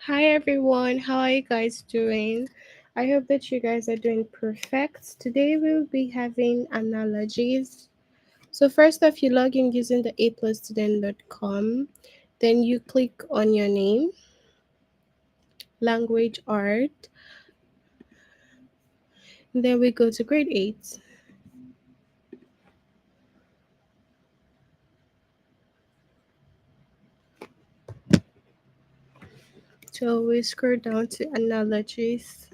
Hi everyone, how are you guys doing? I hope that you guys are doing perfect. Today we'll be having analogies. So first off, you log in using the aplusstudent.com. Then you click on your name, language art. Then we go to grade 8. So we scroll down to analogies.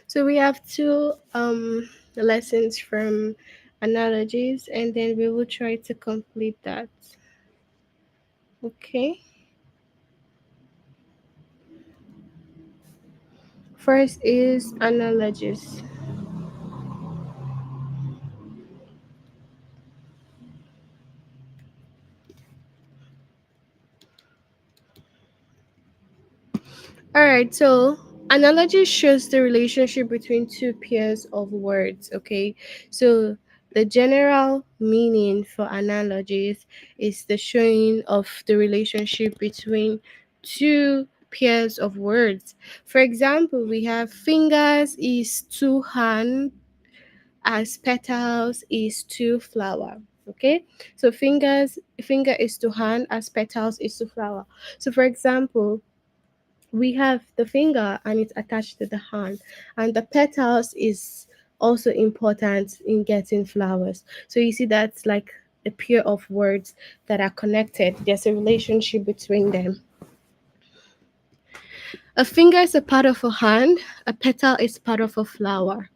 So we have two lessons from analogies, and then we will try to complete that. Okay. First is analogies. All right, so analogy shows the relationship between two pairs of words. Okay, so the general meaning for analogies is the showing of the relationship between two pairs of words. For example, we have fingers is to hand as petals is to flower. Okay, so finger is to hand as petals is to flower. So for example, we have the finger and it's attached to the hand, and the petals is also important in getting flowers. So you see that's like a pair of words that are connected. There's a relationship between them. A finger is a part of a hand, a petal is part of a flower.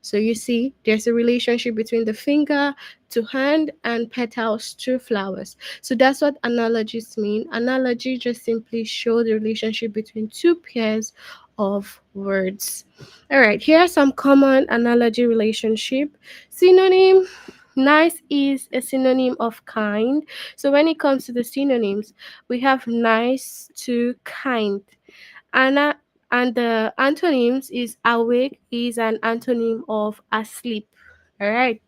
So you see, there's a relationship between the finger to hand and petals to flowers. So that's what analogies mean. Analogy just simply show the relationship between two pairs of words. All right, here are some common analogy relationship. Synonym. Nice is a synonym of kind. So when it comes to the synonyms, we have nice to kind. Ana and the antonyms is awake is an antonym of asleep. All right.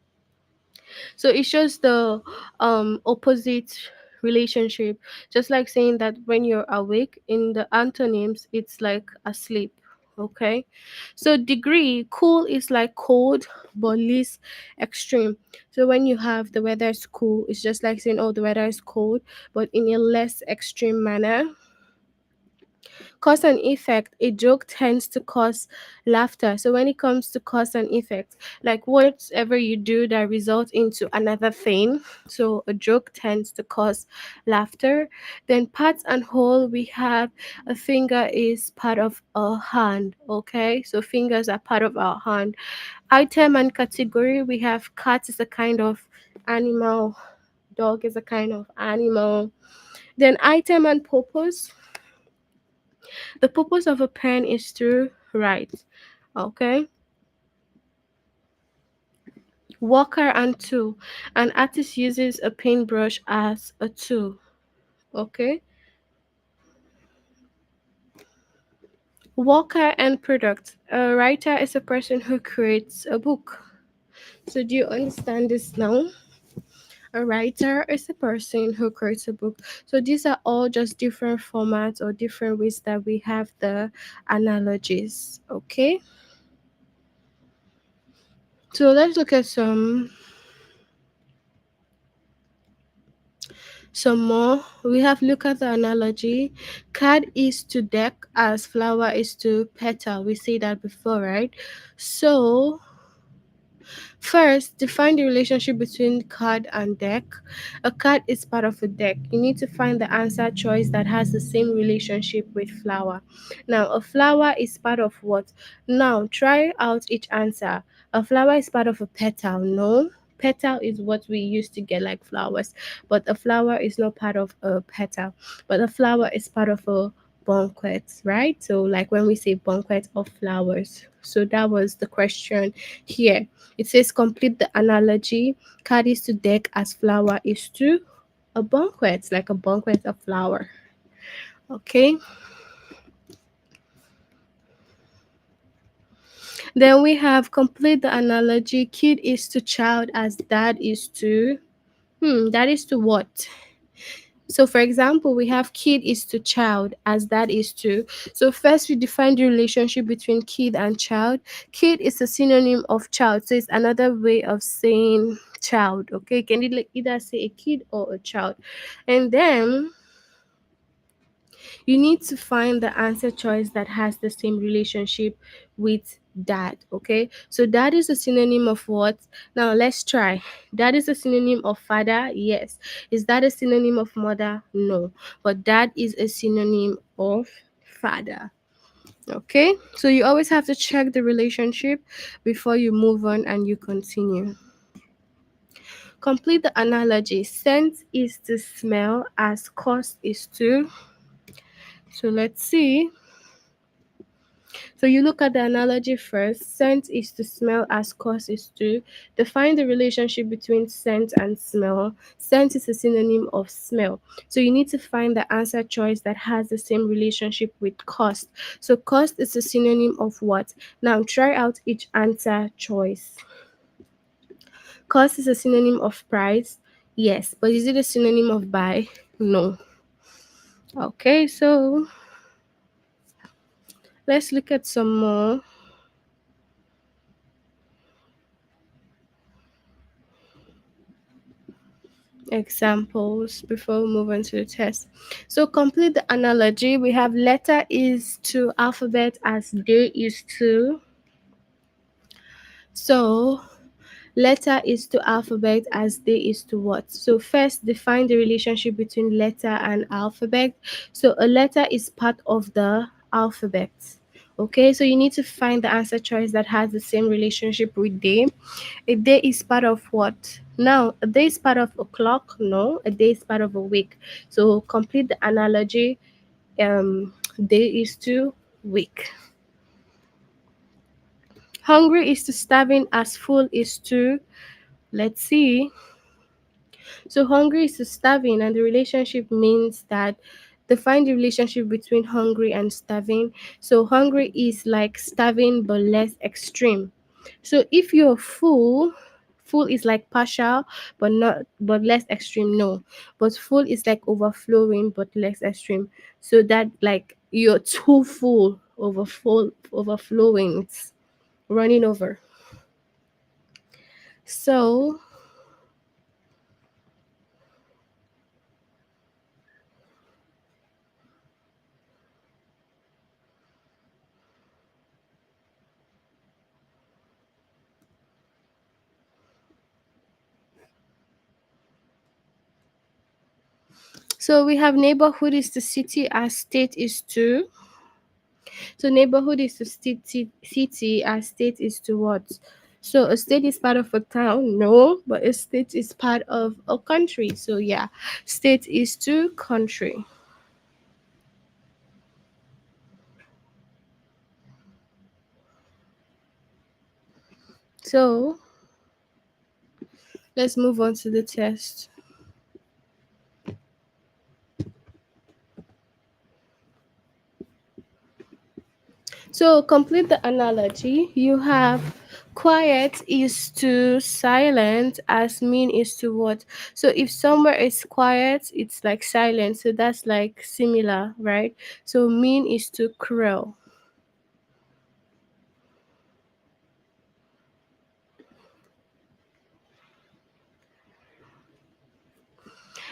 So it shows the opposite relationship, just like saying that when you're awake in the antonyms, it's like asleep. Okay. So degree, cool is like cold but least extreme. So when you have the weather is cool, it's just like saying, oh, the weather is cold, but in a less extreme manner. Cause and effect, a joke tends to cause laughter. So when it comes to cause and effect, like whatever you do that results into another thing, so a joke tends to cause laughter. Then parts and whole, we have a finger is part of a hand. Okay, so fingers are part of our hand. Item and category, we have cat is a kind of animal, dog is a kind of animal. Then item and purpose, the purpose of a pen is to write. Okay. Walker and tool. An artist uses a paintbrush as a tool. Okay. Walker and product. A writer is a person who creates a book. So do you understand this now? A writer is a person who creates a book. So these are all just different formats or different ways that we have the analogies. Okay. So let's look at some more. We have look at the analogy. Card is to deck as flower is to petal. We say that before, right? So first, define the relationship between card and deck. A card is part of a deck. You need to find the answer choice that has the same relationship with flower. Now, a flower is part of what? Now, try out each answer. A flower is part of a petal. No. Petal is what we use to get like flowers, but a flower is not part of a petal. But a flower is part of a banquet, right? So, like when we say banquet of flowers. So, that was the question here. It says complete the analogy. Card is to deck as flower is to a banquet, like a banquet of flower. Okay. Then we have complete the analogy. Kid is to child as dad is to that is to what? So, for example, we have kid is to child as that is to. So, first we define the relationship between kid and child. Kid is a synonym of child, so it's another way of saying child. Okay, you can either say a kid or a child, and then you need to find the answer choice that has the same relationship with dad. Okay, so dad is a synonym of what? Now let's try. Dad is a synonym of father. Yes. Is that a synonym of mother? No. But dad is a synonym of father. Okay, so you always have to check the relationship before you move on and you continue. Complete the analogy. Scent is to smell as cost is to. So let's see. So you look at the analogy first. Scent is to smell as cause is to. Define the relationship between scent and smell. Scent is a synonym of smell. So you need to find the answer choice that has the same relationship with cost. So cost is a synonym of what? Now try out each answer choice. Cost is a synonym of price. Yes, but is it a synonym of buy? No. Okay, so let's look at some more examples before we move on to the test. So complete the analogy. We have letter is to alphabet as day is to. So letter is to alphabet as day is to what? So first define the relationship between letter and alphabet. So a letter is part of the alphabet. Okay, so you need to find the answer choice that has the same relationship with day. A day is part of what? Now, a day is part of a clock? No, a day is part of a week. So complete the analogy. Day is to week. Hungry is to starving as full is to. Let's see. So hungry is to starving, and the relationship means that define the relationship between hungry and starving. So hungry is like starving but less extreme. So if you're full, full is like partial but less extreme. No, but full is like overflowing but less extreme. So that like you're too full, overflowing, it's running over. So so we have neighborhood is to city as state is to. So neighborhood is to city as state is to what? So a state is part of a town, no, but a state is part of a country. So yeah, state is to country. So let's move on to the test. So complete the analogy. You have quiet is to silent as mean is to what? So if somewhere is quiet, it's like silent. So that's like similar, right? So mean is to cruel.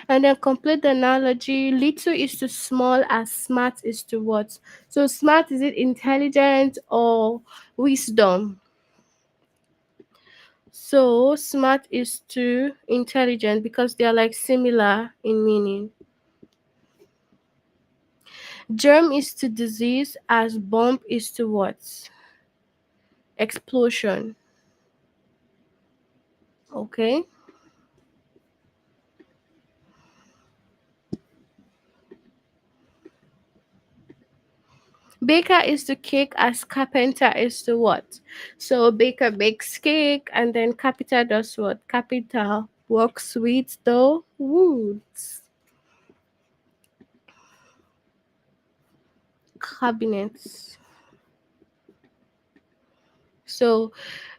And then complete the analogy. Little is to small as smart is to what? So smart is it intelligent or wisdom? So smart is to intelligent because they are like similar in meaning. Germ is to disease as bomb is to what? Explosion. Okay. Baker is to cake as carpenter is to what? So baker bakes cake and then carpenter does what? Carpenter works with the woods. Cabinets. So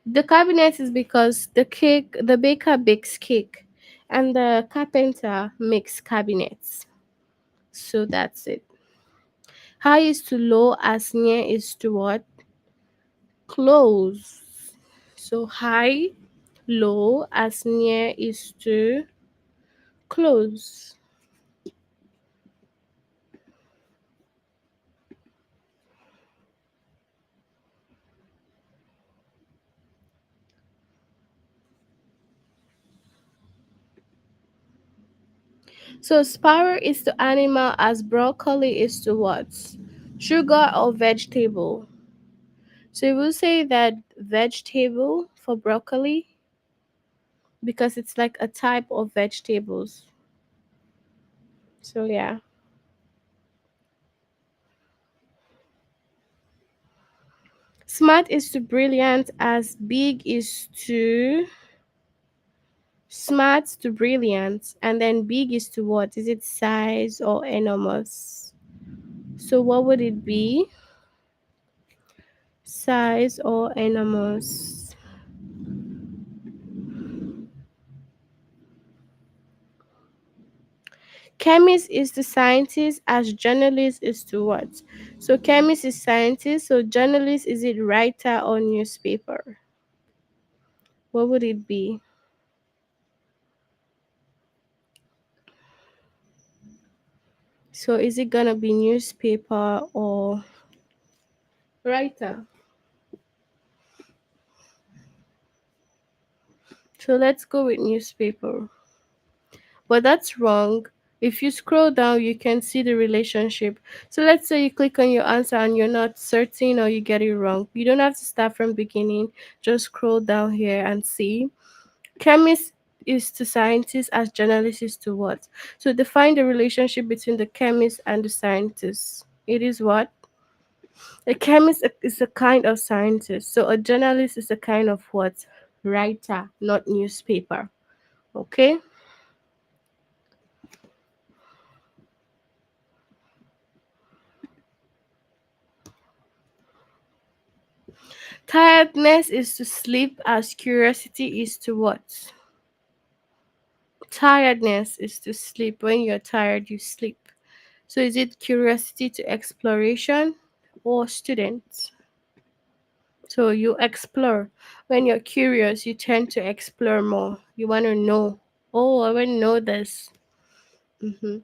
the cabinet is because the baker bakes cake and the carpenter makes cabinets. So that's it. High is to low as near is to what? Close. So high, low as near is to close. So sparrow is to animal as broccoli is to what? Sugar or vegetable. So we'll say that vegetable for broccoli because it's like a type of vegetables. So yeah. Smart is to brilliant as big is to smart to brilliant, and then big is to what? Is it size or enormous? So what would it be? Size or enormous? Chemist is to scientist as journalist is to what? So chemist is scientist, so journalist is it writer or newspaper? What would it be? So is it gonna be newspaper or writer? So let's go with newspaper. But that's wrong. If you scroll down, you can see the relationship. So let's say you click on your answer and you're not certain or you get it wrong. You don't have to start from beginning. Just scroll down here and see. Chemist is to scientists as journalist is to what? So define the relationship between the chemist and the scientist. It is what? A chemist is a kind of scientist. So a journalist is a kind of what? Writer, not newspaper. Okay? Tiredness is to sleep as curiosity is to what? Tiredness is to sleep. When you're tired, you sleep. So is it curiosity to exploration or student? So you explore. When you're curious, you tend to explore more. You want to know. Oh, I want to know this. hmm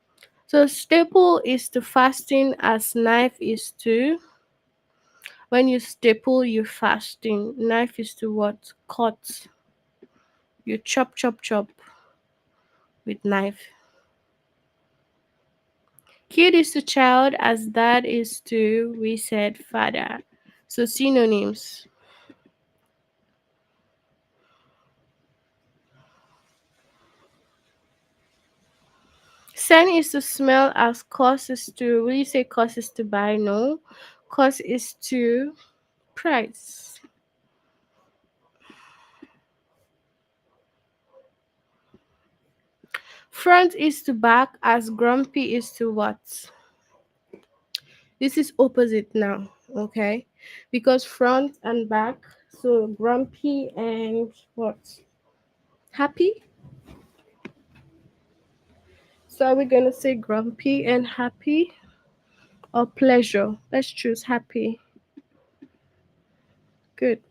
So staple is to fasting as knife is to. When you staple, you fasting. Knife is to what? Cut. You chop, chop, chop with knife. Kid is to child as dad is to, we said father. So synonyms. Scent is to smell as cost is to, will you say cost is to buy? No. Cost is to price. Front is to back as grumpy is to what? This is opposite now, okay? Because front and back, so grumpy and what? Happy? So are we gonna say grumpy and happy or pleasure? Let's choose happy. Good.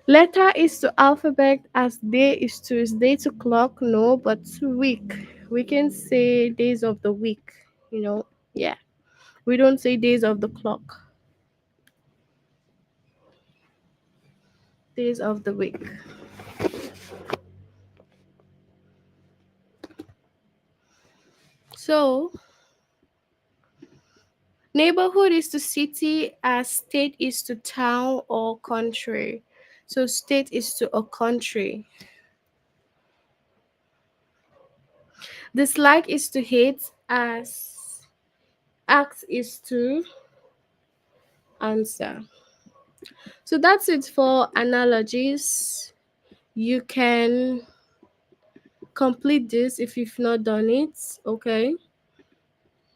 Letter is to alphabet as day is to, is day to clock? No, but to week. We can say days of the week, you know? Yeah. We don't say days of the clock. Days of the week. So neighborhood is to city as state is to town or country. So state is to a country. Dislike is to hate as act is to answer. So that's it for analogies. You can complete this if you've not done it, okay?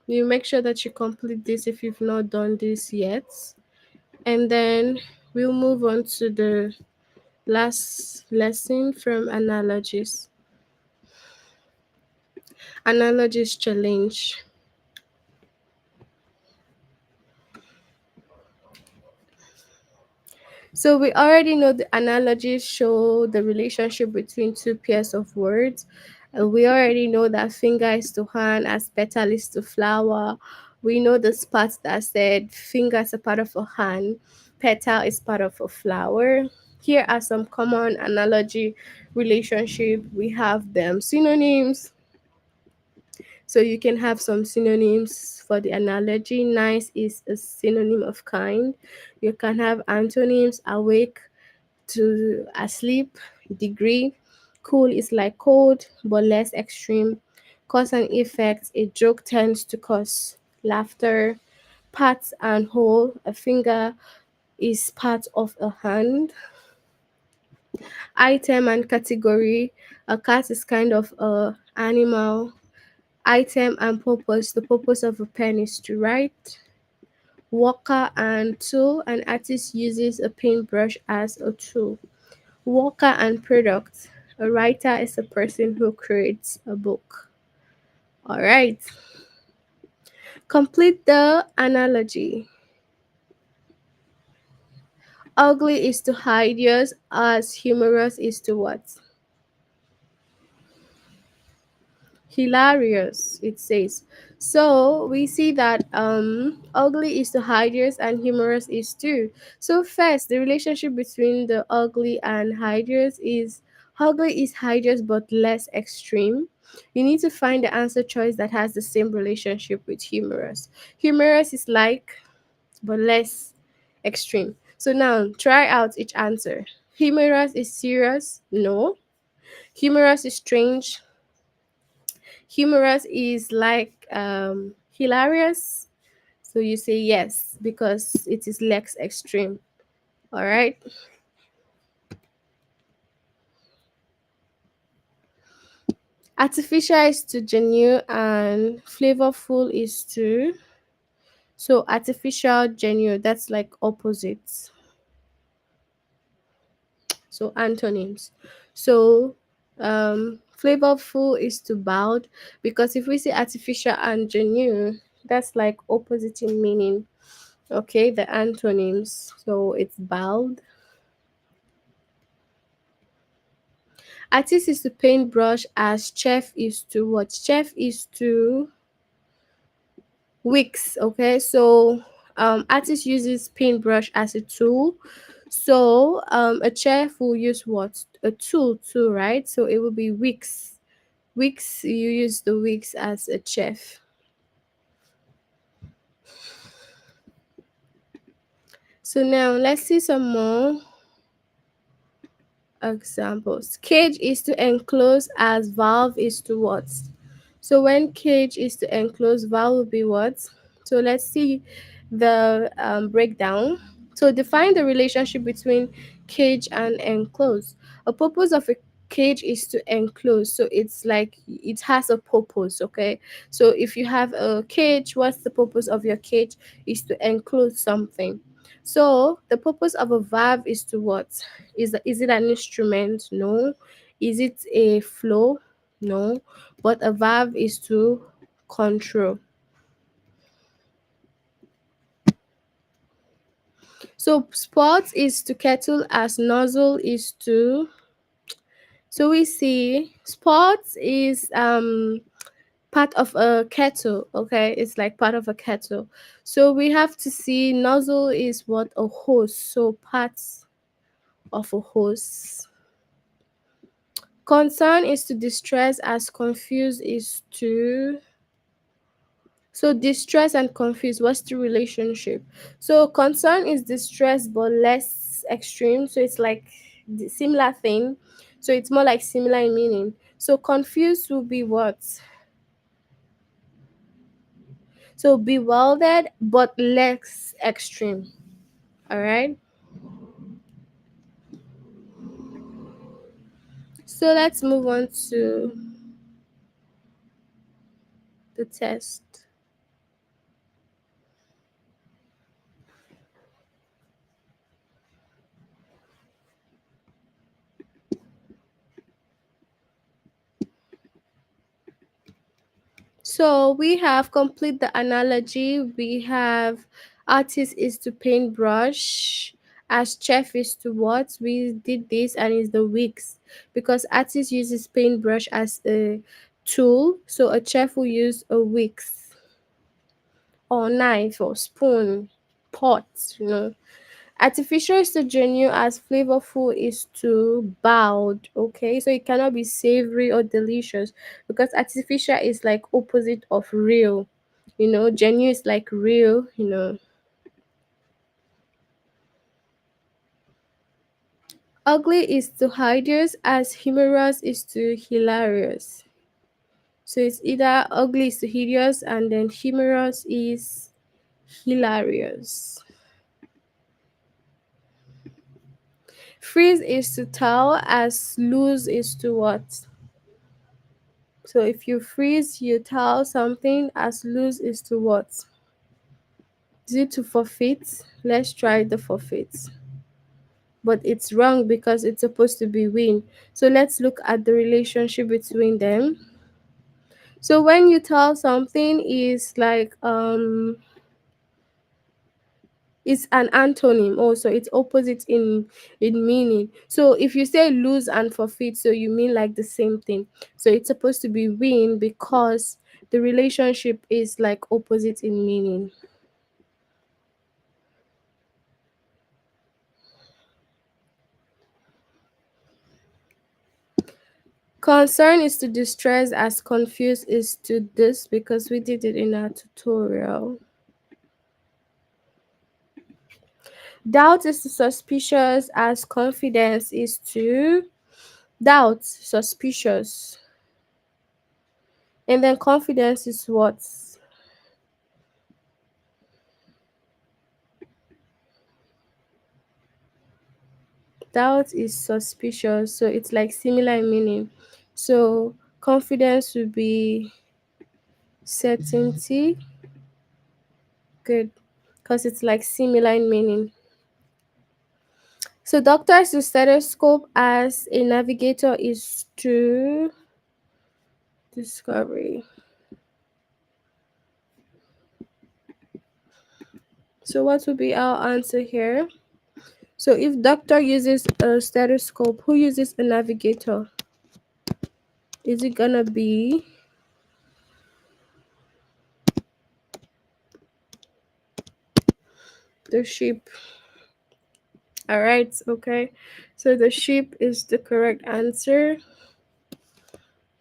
You make sure that you complete this if you've not done this yet. And then we'll move on to the last lesson from analogies. Analogies challenge. So we already know the analogies show the relationship between two pairs of words. We already know that finger is to hand as petal is to flower. We know the parts that said finger is a part of a hand, petal is part of a flower. Here are some common analogy relationship. We have them synonyms. So you can have some synonyms for the analogy. Nice is a synonym of kind. You can have antonyms, awake to asleep, degree. Cool is like cold, but less extreme. Cause and effect, a joke tends to cause laughter. Part and whole, a finger is part of a hand. Item and category, a cat is kind of a animal. Item and purpose, the purpose of a pen is to write. Worker and tool, an artist uses a paintbrush as a tool. Worker and product, a writer is a person who creates a book. All right, complete the analogy. Ugly is to hideous as humorous is to what? Hilarious, it says. So we see that ugly is to hideous and humorous is too. So first, the relationship between the ugly and hideous is ugly is hideous but less extreme. You need to find the answer choice that has the same relationship with humorous. Humorous is like but less extreme. So now try out each answer. Humorous is serious? No. Humorous is strange? Humorous is like hilarious. So you say yes because it is less extreme. All right. Artificial is to genuine and flavorful is to. So artificial, genuine, that's like opposites. So antonyms. So flavorful is to bowed because if we say artificial and genuine, that's like opposite in meaning. Okay, the antonyms. So it's bowed. Artist is to paintbrush as chef is to what? Chef is to wicks. Okay, so artist uses paintbrush as a tool. So a chef will use what? A tool too, right? So it will be wicks. Wicks, you use the wicks as a chef. So now let's see some more examples. Cage is to enclose as valve is to what? So when cage is to enclose, valve will be what? So let's see the breakdown. So define the relationship between cage and enclose. A purpose of a cage is to enclose. So it's like it has a purpose, okay? So if you have a cage, what's the purpose of your cage? Is to enclose something. So the purpose of a valve is to what? Is it an instrument? No. Is it a flow? No. But a valve is to control. So spot is to kettle as nozzle is to. So we see spot is part of a kettle, okay? It's like part of a kettle. So we have to see nozzle is what? A hose. So parts of a hose. Concern is to distress as confused is to. So distress and confused, what's the relationship? So concern is distress but less extreme. So it's like the similar thing. So it's more like similar in meaning. So confused will be what? So bewildered but less extreme. All right. So let's move on to the test. So we have complete the analogy. We have artist is to paintbrush, as chef is to what? We did this and is the wicks, because artist uses paintbrush as a tool. So a chef will use a wicks or knife or spoon, pot, Artificial is to genuine, as flavorful is to bowed. Okay, so it cannot be savory or delicious, because artificial is like opposite of real. Genuine is like real. Ugly is to hideous, as humorous is to hilarious. So it's either ugly is to hideous and then humorous is hilarious. Freeze is to tell, as lose is to what? So if you freeze, you tell something, as lose is to what? Is it to forfeit? Let's try the forfeit. But it's wrong because it's supposed to be win. So let's look at the relationship between them. So when you tell something is like it's an antonym also, it's opposite in meaning. So if you say lose and forfeit, so you mean like the same thing. So it's supposed to be win because the relationship is like opposite in meaning. Concern is to distress, as confused is to this, because we did it in our tutorial. Doubt is to suspicious, as confidence is to doubt, suspicious. And then confidence is what? Doubt is suspicious, so it's like similar in meaning. So confidence would be certainty. Good, because it's like similar in meaning. So doctors use stethoscope, as a navigator is to discovery. So what would be our answer here? So if doctor uses a stethoscope, who uses a navigator? Is it gonna be the sheep? All right, okay. So the sheep is the correct answer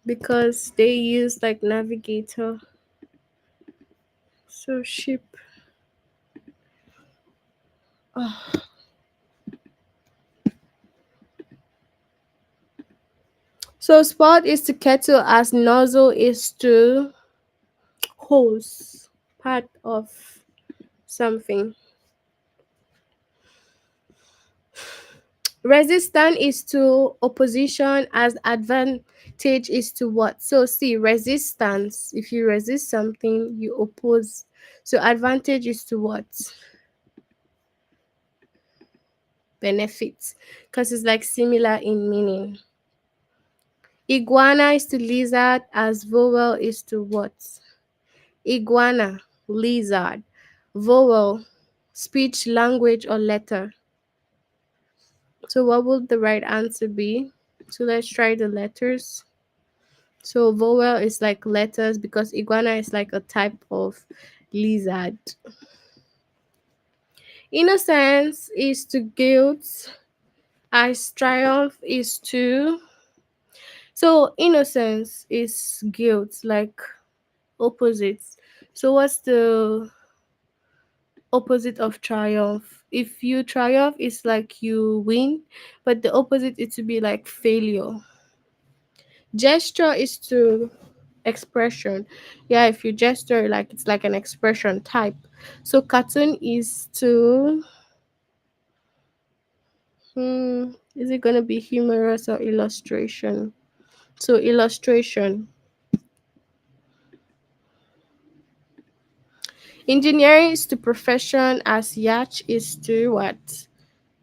because they use like navigator. So sheep. Oh. So spout is to kettle, as nozzle is to hose, part of something. Resistance is to opposition, as advantage is to what? So see, resistance, if you resist something, you oppose. So advantage is to what? Benefits, because it's like similar in meaning. Iguana is to lizard, as vowel is to what? Iguana, lizard. Vowel, speech, language, or letter. So what would the right answer be? So let's try the letters. So vowel is like letters, because iguana is like a type of lizard. Innocence is to guilt, as triumph is to. So innocence is guilt, like opposites. So what's the opposite of triumph? If you triumph, it's like you win, but the opposite is to be like failure. Gesture is to expression. Yeah, if you gesture, like it's like an expression type. So cartoon is to is it gonna be humorous or illustration? So illustration. Engineering is to profession, as yacht is to what?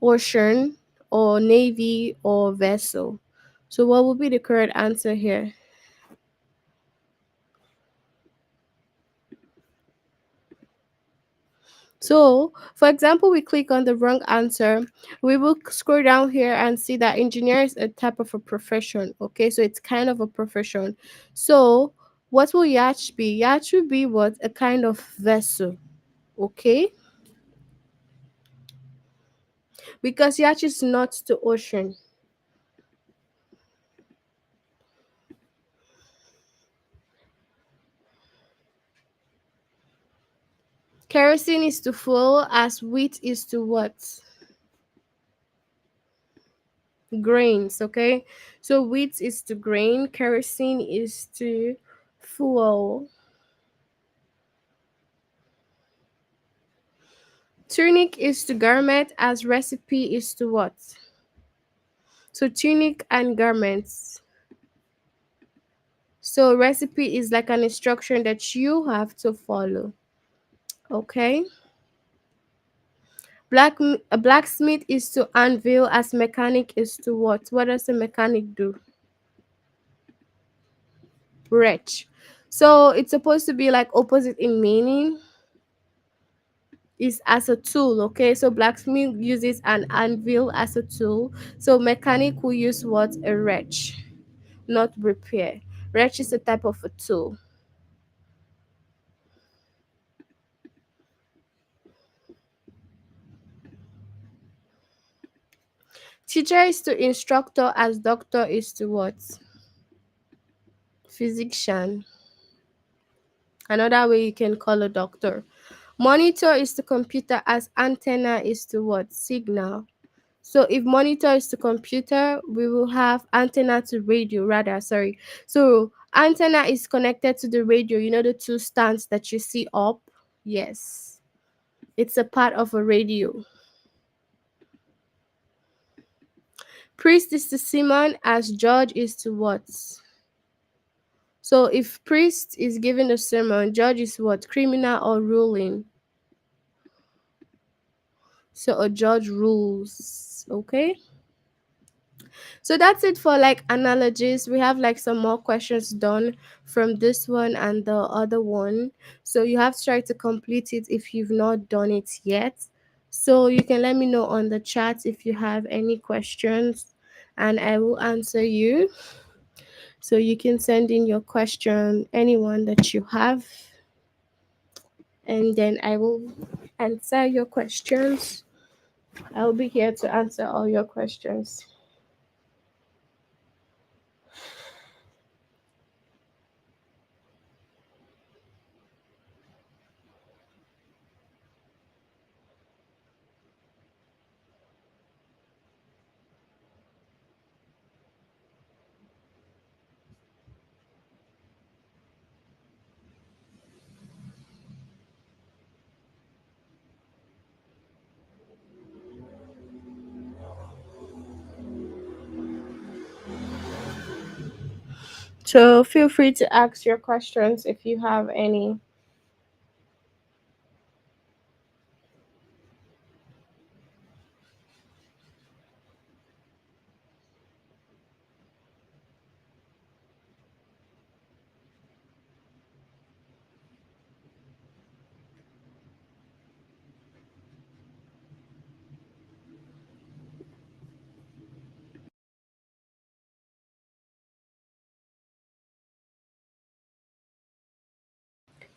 Ocean or navy or vessel. So what would be the correct answer here? So, for example, we click on the wrong answer. We will scroll down here and see that engineer is a type of a profession. Okay, so it's kind of a profession. So, what will yacht be? Yacht will be what? A kind of vessel. Okay, because yacht is not the ocean. Kerosene is to fuel as wheat is to what? Grains. Okay, so wheat is to grain, kerosene is to fuel. Tunic is to garment as recipe is to what? So tunic and garments. So recipe is like an instruction that you have to follow. Okay. A blacksmith is to anvil as mechanic is to what? What does a mechanic do? Wretch. So it's supposed to be like opposite in meaning. Is as a tool, okay? So blacksmith uses an anvil as a tool. So mechanic will use what? A wrench, not repair. Wrench is a type of a tool. Teacher is to instructor as doctor is to what? Physician. Another way you can call a doctor. Monitor is to computer as antenna is to what? Signal. So if monitor is to computer, we will have antenna to radio rather, sorry. So antenna is connected to the radio, you know the two stands that you see up? Yes. It's a part of a radio. Priest is to Simon as judge is to what? So if priest is giving a sermon, judge is what? Criminal or ruling. So a judge rules. Okay. So that's it for like analogies. We have like some more questions done from this one and the other one. So you have to try to complete it if you've not done it yet. So you can let me know on the chat if you have any questions and I will answer you. So you can send in your question, anyone that you have, and then I will answer your questions. I'll be here to answer all your questions. So feel free to ask your questions if you have any.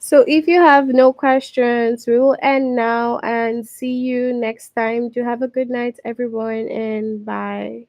So if you have no questions, we will end now and see you next time. Do have a good night, everyone, and bye.